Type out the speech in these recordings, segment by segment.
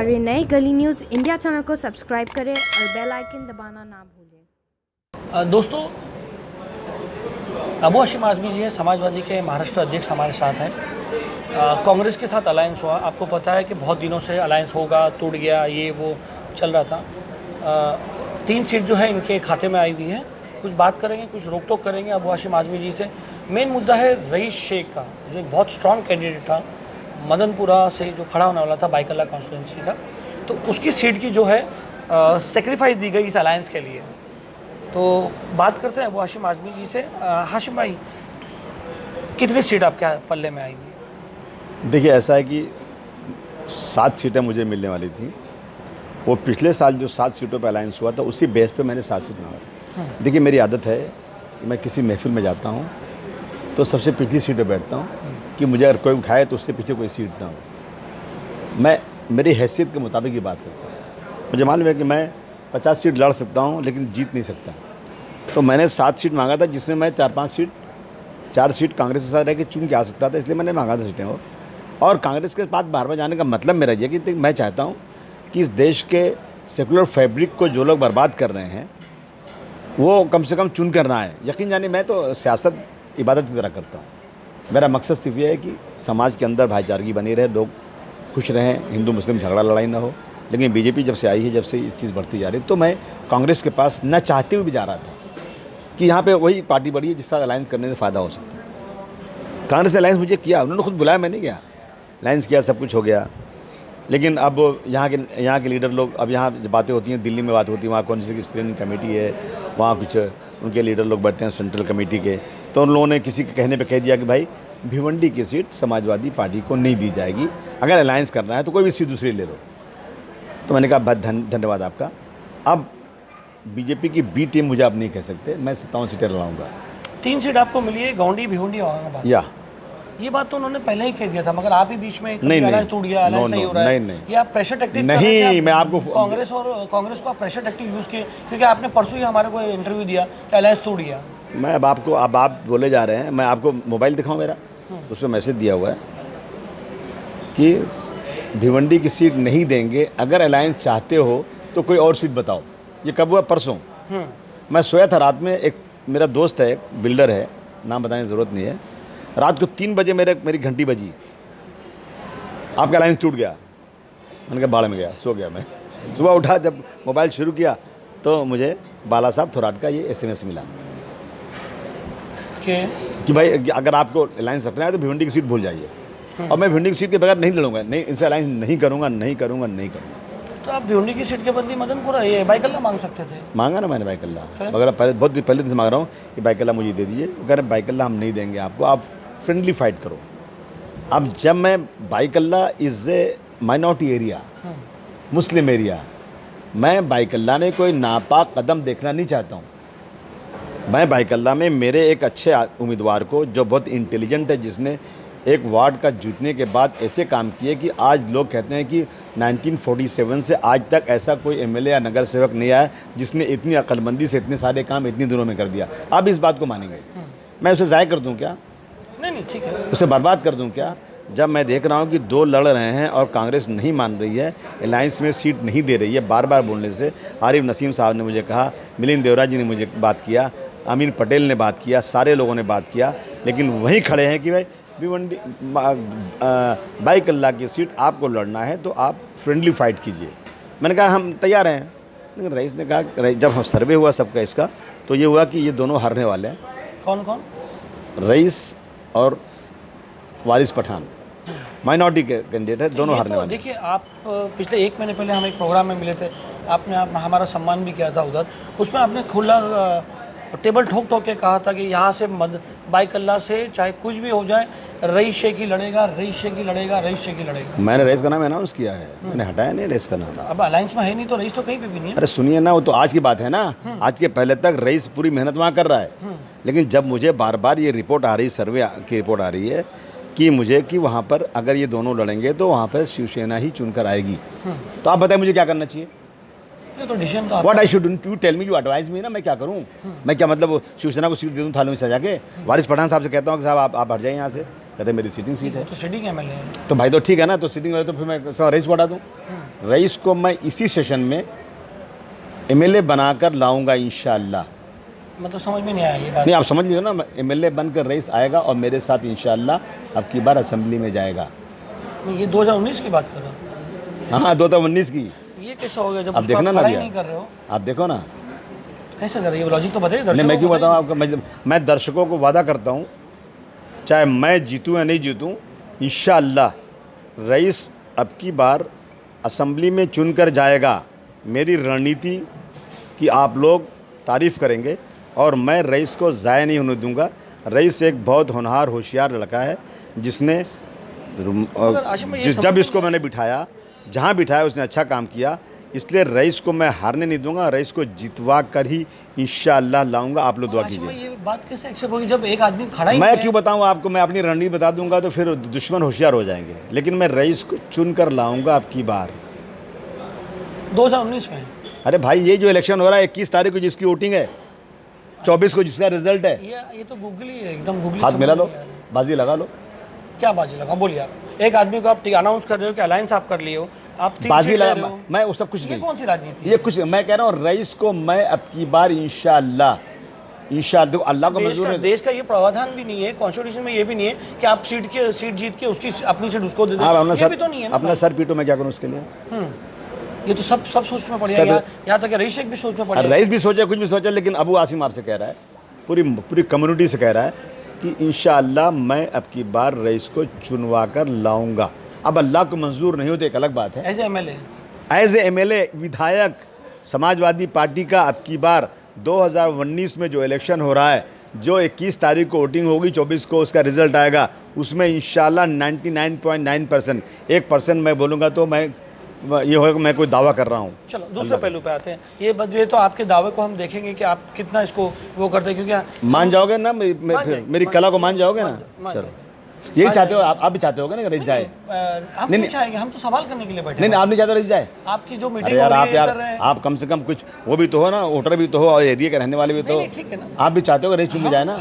हमारे नए गली न्यूज़ इंडिया चैनल को सब्सक्राइब करें और बेल आइकन दबाना ना भूलें। दोस्तों, अबू हाशिम आज़मी जी हैं, समाजवादी के महाराष्ट्र अध्यक्ष हमारे साथ हैं। कांग्रेस के साथ अलायंस हुआ, आपको पता है कि बहुत दिनों से अलायंस होगा, टूट गया, ये वो चल रहा था। 3 सीट जो है इनके खाते में आई हुई है। कुछ बात करेंगे, कुछ रोक टोक करेंगे अबू हाशिम आज़मी जी से। मेन मुद्दा है रईस शेख का, जो एक बहुत स्ट्रॉन्ग कैंडिडेट था, मदनपुरा से जो खड़ा होने वाला था बाइकल्ला कॉन्स्टिट्यूंसी का, तो उसकी सीट की जो है सेक्रीफाइस दी गई इस अलायंस के लिए। तो बात करते हैं अबू हाशिम आज़मी जी से। हाशिम भाई, कितनी सीट आपके पल्ले में आई हुई? देखिए, ऐसा है कि 7 सीटें मुझे मिलने वाली थी। वो पिछले साल जो 7 सीटों पर अलायंस हुआ था, उसी बेस पे मैंने 7 सीट मांगा था। देखिए, मेरी आदत है, मैं किसी महफिल में जाता हूँ तो सबसे पिछली सीट पर बैठता हूँ कि मुझे अगर कोई उठाए तो उससे पीछे कोई सीट ना हो। मैं मेरी हैसियत के मुताबिक ही बात करता हूँ। मुझे मालूम है कि मैं 50 सीट लड़ सकता हूँ लेकिन जीत नहीं सकता। तो मैंने 7 सीट मांगा था, जिसमें मैं 4 सीट कांग्रेस के साथ रह के चुन के आ सकता था, इसलिए मैंने मांगा था सीटें। और कांग्रेस के पास बार बार जाने का मतलब मेरा ये कि मैं चाहता हूँ कि इस देश के सेकुलर फैब्रिक को जो लोग बर्बाद कर रहे हैं वो कम से कम चुन कर ना आए। यकीन जाने, मैं तो सियासत इबादत की तरह करता हूँ। मेरा मकसद सिर्फ ये है कि समाज के अंदर भाईचारगी बनी रहे, लोग खुश रहें, हिंदू मुस्लिम झगड़ा लड़ाई ना हो। लेकिन बीजेपी जब से आई है, जब से इस चीज़ बढ़ती जा रही है, तो मैं कांग्रेस के पास न चाहते हुए भी जा रहा था कि यहाँ पे वही पार्टी बड़ी है जिसका अलायंस करने से फ़ायदा हो सकता है। कांग्रेस ने अलायंस मुझे किया, उन्होंने खुद बुलाया, मैं नहीं गया। अलायंस किया, सब कुछ हो गया। लेकिन अब यहाँ के लीडर लोग, अब यहाँ जब बातें होती हैं, दिल्ली में बात होती है, वहाँ कौन सी स्क्रीनिंग कमेटी है, वहाँ कुछ उनके लीडर लोग बैठते हैं सेंट्रल कमेटी के, तो उन लोगों ने किसी के कहने पे कह दिया कि भाई भिवंडी की सीट समाजवादी पार्टी को नहीं दी जाएगी, अगर अलायंस करना है तो कोई भी सीट दूसरी ले लो। तो मैंने कहा बहुत धन्यवाद आपका। अब बीजेपी की बी टीम मुझे आप नहीं कह सकते, मैं 57 सीटें लड़ाऊँगा। 3 सीट आपको मिली है, गौंडी, भिवंडी, औरंगाबाद। या ये बात तो उन्होंने पहले ही कह दिया था, मगर आप ही बीच में नहीं टूट गया, अलायंस नहीं हो रहा है। नहीं। ये आप प्रेशर टैक्टिक नहीं, मैं आपको कांग्रेस को आप प्रेशर टैक्टिक यूज़ किए, क्योंकि आपने परसों ही हमारे को इंटरव्यू दिया कि अलायंस टूट गया। मैं अब आप बोले जा रहे हैं, मैं आपको मोबाइल दिखाऊं मेरा, उस पर मैसेज दिया हुआ है कि भिवंडी की सीट नहीं देंगे, अगर अलायंस चाहते हो तो कोई और सीट बताओ। ये कब हुआ? परसों। मैं सोया था रात में, एक मेरा दोस्त है, बिल्डर है, नाम बताने की ज़रूरत नहीं है, रात को 3 बजे मेरी घंटी बजी, आपका अलायंस टूट गया। मैंने कहा बाढ़ में गया, सो गया मैं। सुबह उठा, जब मोबाइल शुरू किया तो मुझे बाला साहब थोराट का ये SMS मिला कि भाई अगर आपको अलायंस रखना है तो भिवंडी की सीट भूल जाइए। और मैं भिवंडी की सीट के बगैर नहीं लड़ूंगा, नहीं, इनसे अलायंस नहीं करूँगा। तो आप भिवंडी की सीट के बदले मदनपुरा, ये बाइकल्ला मांग सकते थे। मांगा ना मैंने बाइकल्ला, मगर बहुत पहले दिन से मांग रहा हूँ कि बाइकल्ला मुझे दे दीजिए। वो कह रहे बाइकल्ला हम नहीं देंगे आपको, आप फ्रेंडली फाइट करो। अब जब मैं Byculla is a minority area, Muslim area, मैं बाइकल्ला में कोई नापाक कदम देखना नहीं चाहता हूँ। मैं बाइकल्ला में मेरे एक अच्छे उम्मीदवार को, जो बहुत इंटेलिजेंट है, जिसने एक वार्ड का जीतने के बाद ऐसे काम किए कि आज लोग कहते हैं कि 1947 से आज तक ऐसा कोई MLA या नगर सेवक नहीं आया जिसने इतनी अक्लमंदी से इतने सारे काम इतनी दिनों में कर दिया। आप इस बात को मानेंगे? मैं उसे ज़ाय कर दूं क्या? नहीं, ठीक है। उसे बर्बाद कर दूं क्या? जब मैं देख रहा हूं कि 2 लड़ रहे हैं और कांग्रेस नहीं मान रही है, अलायंस में सीट नहीं दे रही है, बार बार बोलने से आरिफ नसीम साहब ने मुझे कहा, मिलिंद देवरा जी ने मुझे बात किया, अमीन पटेल ने बात किया, सारे लोगों ने बात किया, लेकिन वहीं खड़े हैं कि भाई भिवंडी बाइकल्ला की सीट आपको लड़ना है तो आप फ्रेंडली फाइट कीजिए। मैंने कहा हम तैयार हैं, लेकिन रईस ने कहा, जब हम सर्वे हुआ सबका इसका, तो ये हुआ कि ये दोनों हारने वाले हैं। कौन? रईस और वारिस पठान माइनॉरिटी के कैंडिडेट है, दोनों हारने वाले। देखिए, आप पिछले 1 महीने पहले हम एक प्रोग्राम में मिले थे, आपने हमारा सम्मान भी किया था उधर। उसमें आपने खुला टेबल ठोक के कहा था कि यहाँ से बाइकल्ला से चाहे कुछ भी हो जाए, रईस शेख ही लड़ेगा। मैंने रईस का नाम अनाउंस किया है, मैंने हटाया नहीं रईस का नाम। अब अलायंस में है नहीं तो रईस तो कहीं पे भी नहीं है। अरे सुनिए ना, वो तो आज की बात है ना, आज के पहले तक रईस पूरी मेहनत वहाँ कर रहा है। लेकिन जब मुझे बार बार ये रिपोर्ट आ रही, सर्वे की रिपोर्ट आ रही है कि वहाँ पर अगर ये दोनों लड़ेंगे तो वहाँ पर शिवसेना ही चुनकर आएगी, तो आप बताएं मुझे क्या करना चाहिए? तो डिसीजन तो what I should do, you tell me, you advise me ना, मैं क्या करूं? मैं क्या मतलब शिवसेना को सीट दे दूं थाली में सजा के? वारिस पठान साहब से कहता हूं कि साहब आप हट जाइए यहाँ से। कहते मेरी सीटिंग सीट है। तो सिटिंग एमएलए है। तो भाई तो ठीक है ना, तो सीटिंग वाले तो फिर मैं रईस को हटा दूँ। रईस को मैं इसी सेशन में एमएलए बनाकर लाऊंगा इंशाअल्लाह। मतलब समझ में नहीं आया ये बात। नहीं, आप समझ लीजिए ना, एमएलए बनकर रईस आएगा और मेरे साथ इंशाअल्लाह अब की बार असेंबली में जाएगा। मैं ये 2019 की बात कर रहा हूँ। हाँ, 2019 की। ये कैसा हो गया जब अब उसको देखना आप ना खड़ा ही भैया, नहीं कर रहे हो? आप देखो ना। कैसे कर रहे हो? ये लॉजिक तो बताइए दर्शकों नहीं, मैं को क्यों बताइए। बताऊँ आपको, मैं दर्शकों को वादा करता हूँ, चाहे मैं जीतूँ या नहीं जीतूँ, इंशाअल्लाह रईस अब की बार असेंबली में चुनकर जाएगा। मेरी रणनीति की आप लोग तारीफ़ करेंगे और मैं रईस को ज़ाया नहीं होने दूंगा। रईस एक बहुत होनहार होशियार लड़का है, जिसने आशिम भाई, ये जब इसको मैंने बिठाया, जहाँ बिठाया उसने अच्छा काम किया, इसलिए रईस को मैं हारने नहीं दूंगा। रईस को जितवा कर ही इंशाअल्लाह लाऊंगा। आप लोग दुआ आशिम भाई, कीजिए। ये बात कैसे एक्सेप्ट होगी जब एक आदमी खड़ा ही मैं नहीं है? क्यों बताऊं आपको, मैं अपनी रणनीति बता दूंगा तो फिर दुश्मन होशियार हो जाएंगे, लेकिन मैं रईस को चुन कर लाऊंगा अब की बार। 2019 में अरे भाई, ये जो इलेक्शन हो रहा है 21 तारीख को जिसकी वोटिंग है, 24 को जिसका रिजल्ट है, ये तो गूगली है, एकदम गूगली। हाथ समझ मिला लो, नहीं आ रहा। बाजी लगा लो। क्या बाजी लगा? बोलिए आप। एक आदमी को आप अनाउंस कर रहे हो कि अलायंस आप कर लिए हो, आप 3 बाजी सीट ले लगा, रहे हो। मैं वो सब कुछ ये नहीं, कौन सी राजनीति ये कुछ, मैं कह रहा हूँ रईस को मैं अब की बार इंशाअल्लाह अल्लाह को मंजूर है। देश का ये प्रावधान भी नहीं है, कॉन्स्टिट्यूशन में ये भी नहीं है कि आप सीट जीत के उसकी अपनी सीट उसको दे दो। आप अपना ये भी तो नहीं है ना अपना भाई। सर पीटो, मैं क्या करूँ उसके लिए। ये तो सब सोच में पड़ सब- गया। यहाँ तक कि रईस शेख भी सोच में पड़ गया। रईस भी सोचे, कुछ भी सोचे, लेकिन अबू आसिम आपसे कह रहा है, पूरी कम्युनिटी से कह रहा है कि इंशाअल्लाह मैं अब की बार रईस को चुनवा कर लाऊंगा। अब अल्लाह को मंजूर नहीं हो तो एक अलग बात है। ऐसे एमएलए एज एमएलए विधायक समाजवादी पार्टी का अब की बार 2019 में जो इलेक्शन हो रहा है, जो 21 तारीख को वोटिंग होगी, 24 को उसका रिजल्ट आएगा, उसमें इंशाल्लाह 99.9%, 1% मैं बोलूँगा तो मैं ये होगा कि मैं कोई दावा कर रहा हूँ। चलो दूसरे पहलू पे आते हैं। ये तो आपके दावे को हम देखेंगे कि आप कितना इसको वो करते हैं, क्योंकि मान जाओगे ना, फिर मेरी कला को मान जाओगे ना। चलो, यही चाहते हो आप भी चाहते होगे ना कि रईस जाए। हम नहीं चाहेंगे, हम तो सवाल करने के लिए बैठे नहीं, आप नहीं चाहते रईस जाए। आपकी जो अरे मीटिंग यार, हो आप रही है कर रहे यार हैं। आप कम से कम कुछ वो भी तो हो ना, वोटर भी तो हो और एरिया के रहने वाले भी तो नहीं, ठीक है ना। आप भी चाहते हो कि रईस चुन के जाए ना।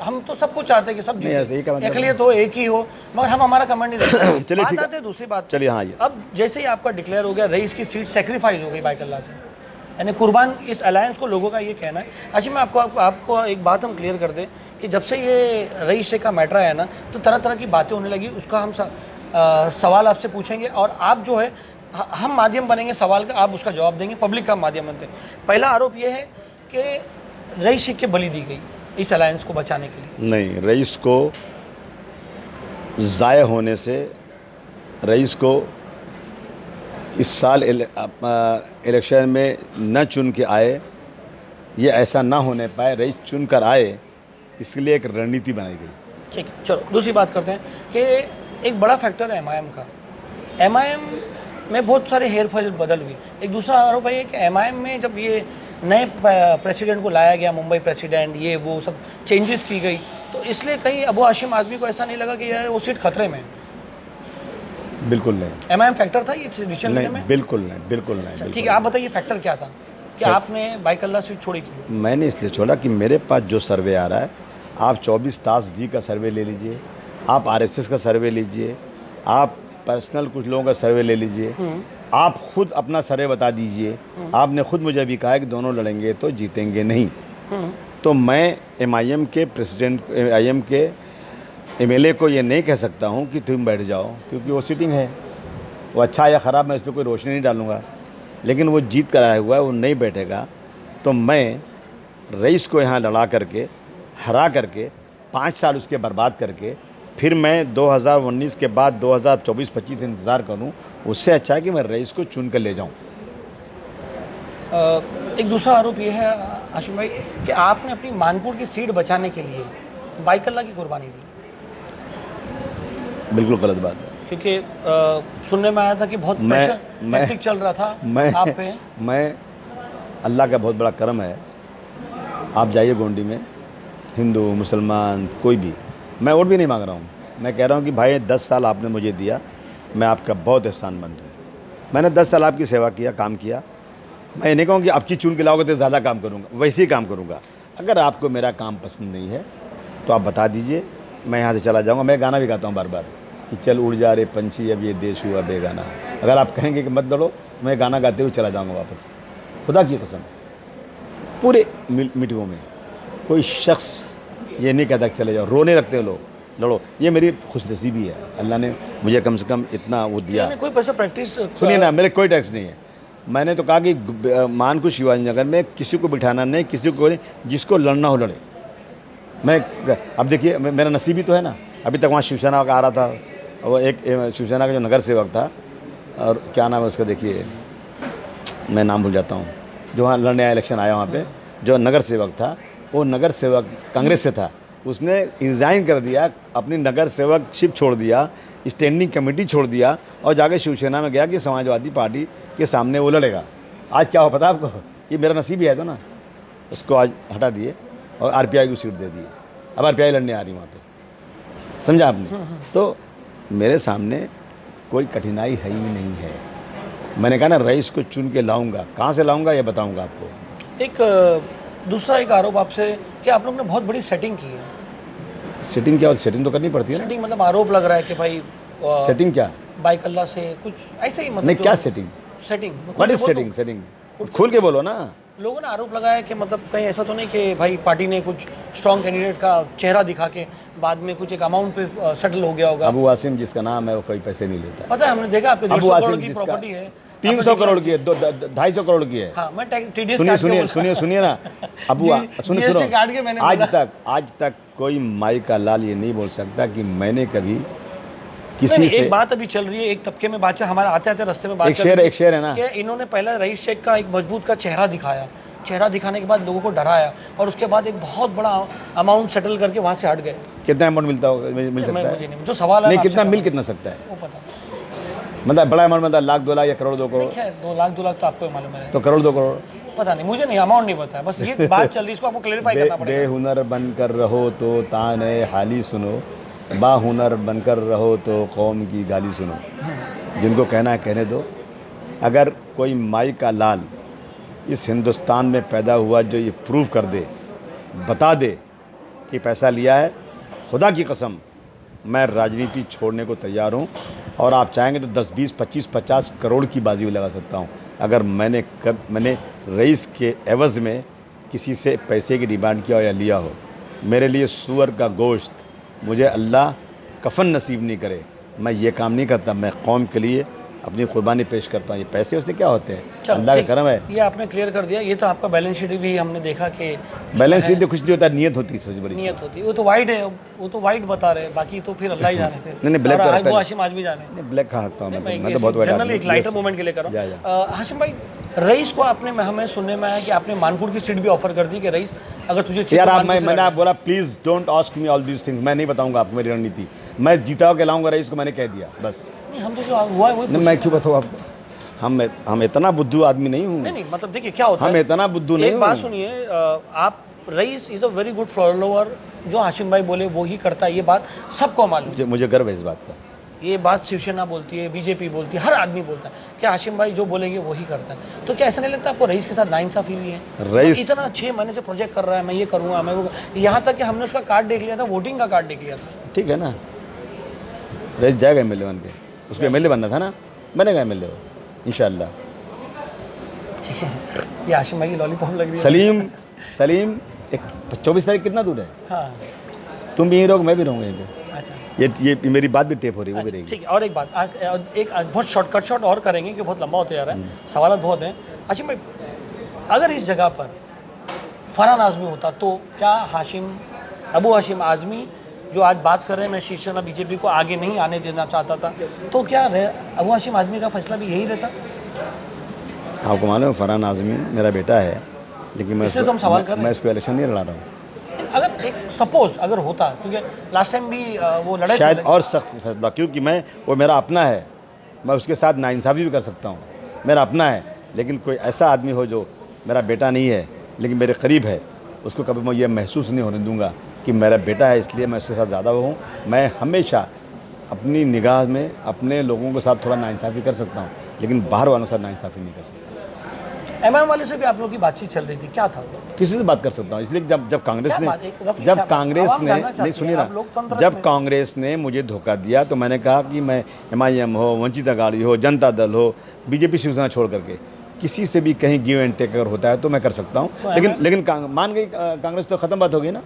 हम तो सब कुछ चाहते हैं कि सब नहीं, ऐसे ही का मतलब इसलिए तो एक ही हो, मगर हम हमारा कमेंट नहीं देते। चलिए, ठीक है। आते हैं दूसरी बात। चलिए, हाँ, ये अब जैसे ही आपका डिक्लेयर हो गया, रईस की सीट सेक्रीफाइस हो गई बाइकल्ला से, यानी कुर्बान इस अलायंस को लोगों का ये कहना है। अच्छा, मैं आपको एक बात हम क्लियर कर दें कि जब से ये रईस शेख का मैटर आया ना, तो तरह तरह की बातें होने लगी। उसका हम सवाल आपसे पूछेंगे और आप जो है हम माध्यम बनेंगे सवाल का, आप उसका जवाब देंगे, पब्लिक का माध्यम बनते हैं। पहला आरोप ये है कि रईस शेख की बलि दी गई इस अलायंस को बचाने के लिए। नहीं, रईस को ज़ाया होने से, रईस को इस साल इलेक्शन में न चुन के आए, ये ऐसा ना होने पाए, रईस चुन कर आए, इसलिए एक रणनीति बनाई गई। ठीक है, चलो दूसरी बात करते हैं कि एक बड़ा फैक्टर है एमआईएम का। एमआईएम में बहुत सारे हेर फेर बदल हुई। एक दूसरा आरोप है कि एमआईएम में जब ये नए प्रेसिडेंट को लाया गया, मुंबई प्रेसिडेंट, ये वो सब चेंजेस की गई, तो इसलिए कहीं अबू हाशिम आज़मी को ऐसा नहीं लगा कि यार वो सीट खतरे में है। बिल्कुल नहीं, एमआईएम फैक्टर था ये डिसीजन लेने नहीं, में? बिल्कुल नहीं, बिल्कुल नहीं। ठीक है, आप बताइए फैक्टर क्या था कि आपने बाइकल्ला सीट छोड़ी क्यों? मैंने इसलिए छोड़ा कि मेरे पास जो सर्वे आ रहा है, आप 24 तास जी का सर्वे ले लीजिए, आप आरएसएस का सर्वे लीजिए, आप पर्सनल कुछ लोगों का सर्वे ले लीजिए, आप खुद अपना सर्वे बता दीजिए। आपने खुद मुझे अभी कहा है कि दोनों लड़ेंगे तो जीतेंगे नहीं। तो मैं एमआईएम के प्रेसिडेंट, एमआईएम के एमएलए को ये नहीं कह सकता हूँ कि तुम बैठ जाओ, क्योंकि वो सीटिंग है, वो अच्छा या ख़राब मैं इस पर कोई रोशनी नहीं डालूँगा, लेकिन वो जीत कर आया हुआ है, वो नहीं बैठेगा। तो मैं रईस को यहाँ लड़ा करके, हरा करके, 5 साल उसके बर्बाद करके, फिर मैं 2019 के बाद 2024-25 इंतज़ार करूं, उससे अच्छा है कि मैं रईस को चुन कर ले जाऊं। एक दूसरा आरोप ये है हाशिम भाई कि आपने अपनी मानपुर की सीट बचाने के लिए बाइकल्ला की कुर्बानी दी। बिल्कुल गलत बात है, क्योंकि सुनने में आया था कि बहुत प्रेशर चल रहा था आप पे। मैं अल्लाह का बहुत बड़ा करम है, आप जाइए गोंडी में, हिंदू मुसलमान कोई भी, मैं वोट भी नहीं मांग रहा हूँ, मैं कह रहा हूँ कि भाई 10 साल आपने मुझे दिया, मैं आपका बहुत एहसानमंद हूँ। मैंने 10 साल आपकी सेवा किया, काम किया। मैं ये नहीं कहूँ कि आपकी चुन के लाओगे तो ज़्यादा काम करूँगा, वैसे ही काम करूँगा। अगर आपको मेरा काम पसंद नहीं है तो आप बता दीजिए, मैं यहाँ से चला जाऊँगा। मैं गाना भी गाता हूँ बार बार कि चल उड़ जा रे पंछी अब ये देश हुआ बेगाना। अगर आप कहेंगे कि मत लड़ो, मैं गाना गाते हुए चला जाऊँगा वापस, खुदा की कसम। पूरे मीटिंगों में कोई शख्स ये नहीं कहता कि चले जाओ, रोने लगते हो लोग, लड़ो। ये मेरी खुशनसीबी है, अल्लाह ने मुझे कम से कम इतना वो दिया। कोई पैसा प्रैक्टिस सुनिए ना, मेरे कोई टैक्स नहीं है। मैंने तो कहा कि मानकुश युवानगर में किसी को बिठाना नहीं, किसी को नहीं, जिसको लड़ना हो लड़े। मैं अब देखिए मेरा नसीब ही तो है ना। अभी तक वहाँ शिवसेना का आ रहा था, वो एक शिवसेना का जो नगर सेवक था, और क्या नाम है उसका, देखिए मैं नाम भूल जाता हूँ, जो वहाँ लड़ने आया, इलेक्शन आया वहाँ पे, जो नगर सेवक था, वो नगर सेवक कांग्रेस से था, उसने रिज़ाइन कर दिया, अपनी नगर सेवकशिप छोड़ दिया, स्टैंडिंग कमेटी छोड़ दिया और जाके शिवसेना में गया कि समाजवादी पार्टी के सामने वो लड़ेगा। आज क्या हो पता आपको, ये मेरा नसीब ही है तो ना, उसको आज हटा दिए और आरपीआई को सीट दे दी। अब आरपीआई लड़ने आ रही वहाँ पे, समझा आपने। तो मेरे सामने कोई कठिनाई है ही नहीं है। मैंने कहा ना, रईस को चुन के लाऊंगा, कहाँ से लाऊंगा ये बताऊंगा आपको। एक दूसरा एक आरोप आपसे कि आप लोग ने बहुत बड़ी सेटिंग की है। सेटिंग क्या, सेटिंग तो करनी पड़ती है ना। सेटिंग मतलब आरोप लग रहा है कि भाई सेटिंग क्या, बाइक अल्लाह से कुछ ऐसे ही, मतलब नहीं क्या setting, setting what is setting, setting खुल के बोलो ना। लोगों ने आरोप लगाया कि मतलब कहीं ऐसा तो नहीं कि भाई पार्टी ने कुछ स्ट्रॉन्ग कैंडिडेट का चेहरा दिखा के बाद में कुछ एक अमाउंट पे सेटल हो गया होगा। अबू आसिम जिसका नाम है वो कोई पैसे नहीं लेता। पता है, हमने देखा आपके 150 करोड़ की प्रॉपर्टी है, 300 करोड़ की है, 250 करोड़ की है। हाँ, मैं TDS सुनिए ना अबू, सुनिए, आज तक कोई माई का लाल ये नहीं बोल सकता कि मैंने कभी किसी से। एक बात अभी चल रही है, एक तबके में बात हमारे आते आते रास्ते में बात एक शेर है ना कि इन्होंने पहले रईस शेख का एक मजबूत का चेहरा दिखाया, चेहरा दिखाने के बाद लोगों को डराया और उसके बाद एक बहुत बड़ा अमाउंट सेटल करके वहाँ से हट गए। कितना अमाउंट मिल सकता है, मुझे नहीं, जो सवाल है नहीं, कितना मिल कितना सकता है वो पता, मतलब बड़ा अमाउंट, मतलब लाख 2 लाख या करोड़ 2 करोड़। 2 लाख 2 लाख तो आपको मालूम है, तो करोड़ 2 करोड़ पता नहीं, मुझे नहीं, अमाउंट नहीं पता है, बस ये बात चल रही है, इसको आपको क्लैरिफाई करना पड़ेगा। बेहुनर बनकर रहो तो ताने हाली सुनो, बाहुनर बनकर रहो तो कौम की गाली सुनो। जिनको कहना है कहने दो। अगर कोई माई का लाल इस हिंदुस्तान में पैदा हुआ जो ये प्रूव कर दे, बता दे कि पैसा लिया है, खुदा की कसम मैं राजनीति छोड़ने को तैयार हूँ। और आप चाहेंगे तो 10, 20, 25, 50 करोड़ की बाजी भी लगा सकता हूँ अगर मैंने रईस के एवज़ में किसी से पैसे की डिमांड किया हो या लिया हो। मेरे लिए सूअर का गोश्त, मुझे अल्लाह कफन नसीब नहीं करे, मैं ये काम नहीं करता। मैं कौम के लिए अपनी कुर्बानी पेश करता हूँ। ये पैसे वैसे क्या होते हैं, अल्लाह का करम है। ये आपने क्लियर कर दिया। ये तो आपका बैलेंस शीट भी हमने देखा कि बैलेंस शीट कुछ नहीं होता, नियत होती है सबसे बड़ी नियत होती है। वो तो वाइट है, वो तो वाइट बता रहे हैं, बाकी तो फिर अल्लाह ही जाने। फिर नहीं ब्लैक तो वो हाशिम आज भी जाने। नहीं ब्लैक कहाँ रखता हूँ मैं तो बहुत वाइट जनरली एक लाइटर मूवमेंट के लिए कर रहा हूँ। हाशिम भाई, रईस को आपने, हमें सुनने में आया कि आपने मानपुर की सीट भी ऑफर कर दी कि रईस अगर तुझे यार आप मैंने आप बोला please don't ask me all these things, मैं नहीं बताऊंगा आपको मेरी रणनीति। मैं जीता के लाऊंगा रईस को, मैंने कह दिया बस। नहीं, हम तो जो हुआ है वो नहीं, मैं क्यों बताऊँ आपको, हम इतना बुद्धू आदमी नहीं हूँ। नहीं, मतलब देखिए क्या होता है, हम इतना बुद्धू नहीं हूँ। एक बात सुनिए, आप Raees is a very good follower, जो हाशिम भाई बोले वो ही करता है, ये बात सबको मालूम है। मुझे गर्व है इस बात का। ये बात शिवसेना बोलती है, बीजेपी बोलती है, हर आदमी बोलता है कि हाशिम भाई जो बोलेंगे वही करता है। तो क्या ऐसा नहीं लगता आपको रईस के साथ नाइंसाफी हुई है? रईस इतना 6 महीने से प्रोजेक्ट कर रहा है, मैं ये करूँगा, मैं वो, यहाँ तक कि हमने उसका कार्ड देख लिया था, वोटिंग का कार्ड देख लिया था। ठीक है ना, रईस जाएगा एमएलए बन के, उसको एमएलए बनना था ना, बनेगा एमएलए इंशाल्लाह। ठीक है, ये हाशिम भाई की लॉलीपॉप लग रही है। सलीम 24 तारीख कितना दूर है? हाँ, तुम भी यहीं रहोगे, मैं भी रहूँगा यहीं पे। अच्छा, ये मेरी बात भी टेप हो रही है, वो भी रहेगी। ठीक है। और एक बात, एक बहुत शॉर्टकट शॉट और करेंगे कि बहुत लंबा होते जा रहा है, सवाल बहुत हैं। हाशिम भाई, अगर इस जगह पर फरहान आज़मी होता तो क्या अबू हाशिम आज़मी जो आज बात कर रहे हैं, मैं शिवसेना बीजेपी को आगे नहीं आने देना चाहता था, तो क्या अबू हाशिम आज़मी का फैसला भी यही रहता? आपको मालूम है फरहान आज़मी मेरा बेटा है, लेकिन मैं इसको इलेक्शन नहीं लड़ा रहा हूँ। अगर एक सपोज अगर होता, क्योंकि लास्ट टाइम भी वो लड़े शायद और सख्त फैसला, क्योंकि वो मेरा अपना है, मैं उसके साथ नाइंसाफ़ी भी कर सकता हूँ, मेरा अपना है। लेकिन कोई ऐसा आदमी हो जो मेरा बेटा नहीं है लेकिन मेरे करीब है, उसको कभी मैं ये महसूस नहीं होने दूंगा कि मेरा बेटा है इसलिए मैं उसके साथ ज़्यादा वो हूँ। मैं हमेशा अपनी निगाह में अपने लोगों के साथ थोड़ा नाइंसाफ़ी कर सकता हूँ, लेकिन बाहर वालों के साथ नाइंसाफ़ी नहीं कर सकता। एमआईएम वाले से भी आप लोगों की बातचीत चल रही थी, क्या था वो? किसी से बात कर सकता हूँ, इसलिए जब कांग्रेस क्या ने बात है? रफी, जब क्या कांग्रेस आवाम ने जानना नहीं चाहती सुनिए है, ना, आप लोकतंत्र जब में- कांग्रेस ने मुझे धोखा दिया तो मैंने कहा कि मैं एमआईएम हो, वंचित अघाड़ी हो, जनता दल हो, बीजेपी शिवसेना छोड़ करके किसी से भी कहीं गिव एंड टेक अगर होता है तो मैं कर सकता हूँ। तो लेकिन मान गई कांग्रेस तो खत्म बात होगी ना।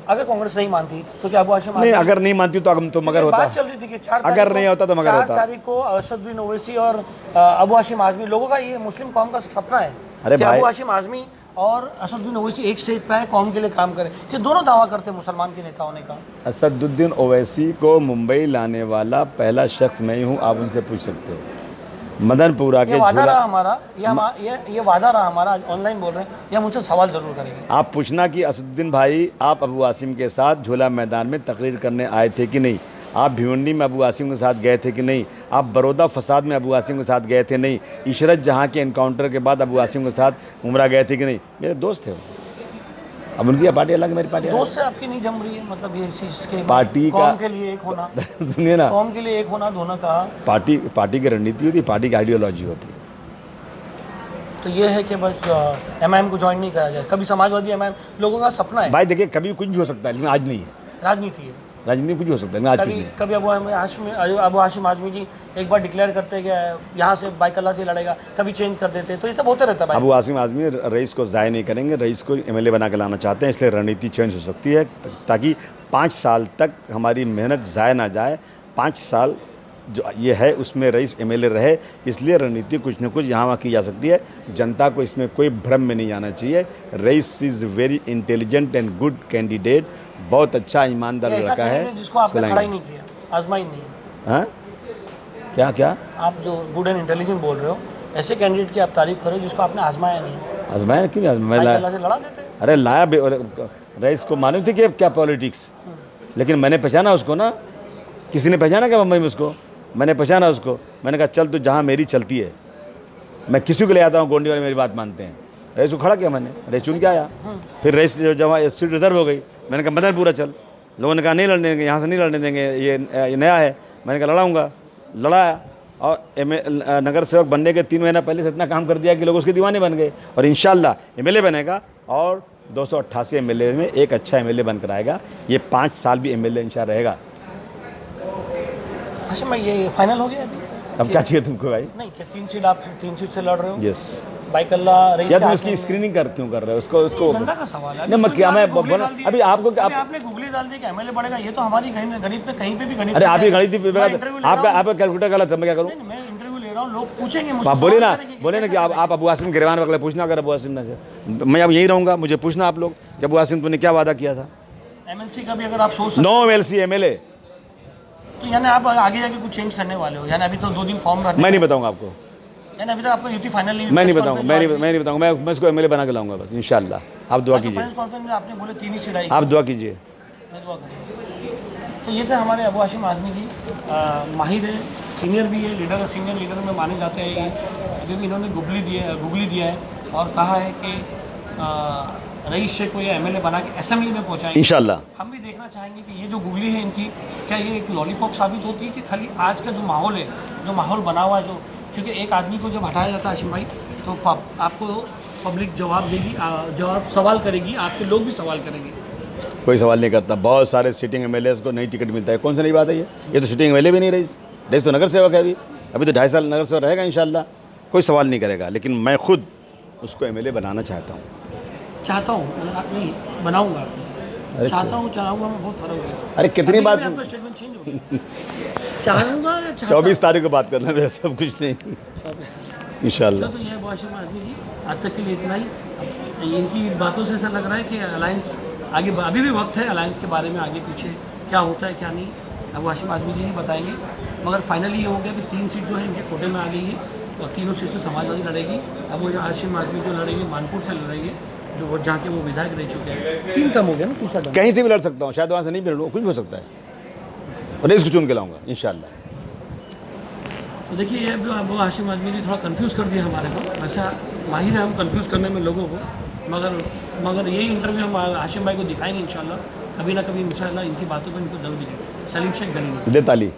अगर कांग्रेस नहीं मानती तो क्या अबू हाशिम नहीं, अगर नहीं मानती तो मगर होता। बात चल रही थी कि 4 अगर नहीं होता तो मगर होता। 4 तारीख को असदुद्दीन ओवैसी और अबू हाशिम आजमी, लोगों का ये मुस्लिम कौम का सपना है अरे कि भाई- अबू हाशिम आजमी और असदुद्दीन ओवैसी एक स्टेज पे आए, कौम के लिए काम करें। ये दोनों दावा करते हैं मुसलमान के नेता होने का। असदुद्दीन ओवैसी को मुंबई लाने वाला पहला शख्स मैं ही हूँ, आप उनसे पूछ सकते हो। मदनपुरा के ये वादा झूला रहा हमारा, ये वादा रहा हमारा, ऑनलाइन बोल रहे हैं, ये हम उनसे सवाल जरूर करेंगे। आप पूछना कि असदुद्दीन भाई आप अबू आसिम के साथ झूला मैदान में तकरीर करने आए थे कि नहीं, आप भिवंडी में अबू आसिम के साथ गए थे कि नहीं, आप बड़ौदा फसाद में अबू आसिम के साथ गए थे नहीं, इशरत जहाँ के एनकाउंटर के बाद अबू आसिम के साथ उमरा गए थे कि नहीं। मेरे दोस्त थे वो। अब उनकी पार्टी अलग, मेरी पार्टी दोस्त से आपकी नहीं जम रही है, मतलब ये चीज़ के पार्टी का- कौम के लिए एक होना, सुनिए ना, कौम के लिए एक होना, दोनों का। पार्टी की रणनीति होती है, पार्टी की आइडियोलॉजी होती है। तो ये है कि बस एमआईएम को ज्वाइन नहीं करा जाए। कभी समाजवादी एमआईएम लोगों का सपना है, भाई देखिए, कभी कुछ भी हो सकता है लेकिन आज नहीं है। राजनीति है। राजनीति कुछ भी हो सकता है लेकिन आज कुछ कभी नहीं है। कभी अबू हाशिम आजमी जी एक बार डिक्लेयर करते हैं कि यहाँ से बाइकल्ला से लड़ेगा, कभी चेंज कर देते हैं, तो ये सब होते रहता है भाई। अबू आसिम आजमी रईस को ज़ाय नहीं करेंगे, रईस को एमएलए बना के लाना चाहते हैं, इसलिए रणनीति चेंज हो सकती है ताकि 5 साल तक हमारी मेहनत ज़ाय ना जाए। 5 साल जो ये है उसमें रईस एमएलए रहे, इसलिए रणनीति कुछ न कुछ यहाँ वहाँ की जा सकती है। जनता को इसमें कोई भ्रम में नहीं आना चाहिए। Raees is very intelligent and good candidate, बहुत अच्छा ईमानदार ये ऐसा लड़का है। कैंडिडेट जिसको आपने उसको खड़ा ही लाएंगे। नहीं किया, आजमाई नहीं है। हाँ, क्या आप जो गुड एंड इंटेलिजेंट बोल रहे हो, ऐसे कैंडिडेट की आप तारीफ करो जिसको आपने आजमाया नहीं। आजमाया क्यों नहीं आजमाया? बाइकल्ला से लड़ा देते। अरे लाया रईस को मालूम थी कि क्या पॉलिटिक्स, लेकिन मैंने पहचाना उसको ना, किसी ने पहचाना क्या मुंबई में उसको? मैंने पहचाना उसको, मैंने कहा चल तू जहाँ मेरी चलती है, मैं किसी को ले आता हूँ, गोंडी वाले मेरी बात मानते हैं। रईस को खड़ा किया मैंने, रईस चुन के आया। फिर रईस जब वहाँ सीट रिजर्व हो गई, मैंने कहा मदनपुरा चल। लोगों ने कहा नहीं लड़ने देंगे, यहाँ से नहीं लड़ने देंगे, ये नया है। मैंने कहा लड़ाऊँगा, लड़ाया और नगर सेवक बनने के 3 महीना पहले से इतना काम कर दिया कि लोग उसके दीवाने बन गए। और इंशाल्लाह एमएलए बनेगा और 288 एमएलए में एक अच्छा एमएलए बनकर आएगा। ये 5 साल भी एमएलए इंशाल्लाह रहेगा। अच्छा, मैं ये फाइनल हो गया अभी? अब क्या चाहिए तुमको भाई? नहीं, क्या 3 सीट, आप 3 सीट से लड़ रहे हो? यस। बाइकल्ला रईस या के तुम हाथ इसकी में- स्क्रीनिंग क्यों कर रहे हो? उसको जनता का सवाल है। नहीं, मैं क्या मैं आपने गुगली बोला डाल दी। अभी आपको आपने गुगली डाल दी कि एमएलए बढ़ेगा, ये तो हमारी गणित में कहीं पे भी गणित। अरे आप ही गणित आपका आपका कैलकुलेटर गलत है, मैं क्या करूँ? मैं इंटरव्यू ले रहा हूँ, लोग पूछेंगे आप मुझसे, बोले ना, सवाल करेंगे बोले ना कि कैसे आप अबू आसिम गिरवान वगैरह पूछना, अगर अबू आसिम ने से मैं अब यहीं रहूँगा, मुझे पूछना आप लोग कि अबू आसिम तुमने क्या वादा किया था? एमएलसी का भी अगर आप सोच सकते 9 एमएलसी एमएलए। तो यानी आप आगे जाके कुछ चेंज करने वाले हो? यानी अभी तो 2 दिन फॉर्म भरने, मैं नहीं बताऊँगा आपको, यानी अभी तक आपको यूटी फाइनल नहीं, मैं नहीं बताऊँगा, मैं नहीं बताऊँगा। मैं इसको एमएलए बना के लाऊंगा बस, इंशाल्लाह। आप दुआ कीजिए, प्रेस कॉन्फ्रेंस में आपने बोले 3 ही सीट आई, आप दुआ कीजिए। मैं दुआ करूँगा। तो ये थे हमारे अबू हाशिम आजमी जी, माहिर है, सीनियर भी है, लीडर, सीनियर लीडर में माने जाते हैं ये, क्योंकि इन्होंने गुगली दिया है और कहा है कि रईस शेख को ये एमएलए बना के असेंबली में पहुंचाएंगे इंशाल्लाह। हम भी देखना चाहेंगे कि ये जो गुगली है इनकी, क्या ये एक लॉलीपॉप साबित होती है कि खाली आज का जो माहौल है, जो माहौल बना हुआ है, जो क्योंकि एक आदमी को जब हटाया जाता है हाशिम भाई, तो आपको पब्लिक जवाब देगी, सवाल करेगी, आपके लोग भी सवाल करेंगे। कोई सवाल नहीं करता। बहुत सारे सिटिंग एमएलए को नई टिकट मिलता है, कौन सी नई बात है ये तो सिटिंग एमएलए भी नहीं रईस तो नगर सेवक है अभी तो 2.5 साल नगर सेवक रहेगा इंशाल्लाह, कोई सवाल नहीं करेगा। लेकिन मैं खुद उसको एमएलए बनाना चाहता हूँ। नहीं बनाऊंगा, अरे चाहता हूँ, चलाऊंगा में बहुत फर्क है। अरे कितनी बात, आपका स्टेटमेंट चेंज हो गया। चाहूँगा या चाहता 24 तारीख को बात करना है, सब कुछ नहीं हूँ। इंशाल्लाह। तो ये है अबू हाशिम आजमी जी, आज तक के लिए इतना ही। अब इनकी बातों से ऐसा लग रहा है कि अलायंस आगे, अभी भी वक्त है अलायंस के बारे में, आगे पीछे क्या होता है क्या नहीं, अबू हाशिम आजमी जी ही बताएंगे। मगर फाइनली ये हो गया कि 3 सीट जो है इनके कोटे में आ गई है और तीनों सीट से समाजवादी लड़ेगी। अबू हाशिम आजमी जो लड़ेंगे मानपुर से लड़ेंगे, जो वो जहाँ के वो विधायक रह चुके हैं। 3 टर्म हो गया ना, तीसरा टर्म। कहीं से भी लड़ सकता हूँ, शायद वहाँ से नहीं भी लड़ूँ, कुछ भी हो सकता है, और इसको चुन के लाऊंगा इंशाल्लाह। तो देखिए, ये अबू हाशिम आजमी जी थोड़ा कंफ्यूज कर दिया हमारे को। अच्छा, माहिर है हम कंफ्यूज करने में लोगों को, मगर यही इंटरव्यू हम हाशिम भाई को दिखाएंगे इंशाल्लाह, कभी ना कभी इंशाल्लाह इनकी बातों पर इनको जरूर दिखेगा। सलीम शेख गली। दे ताली।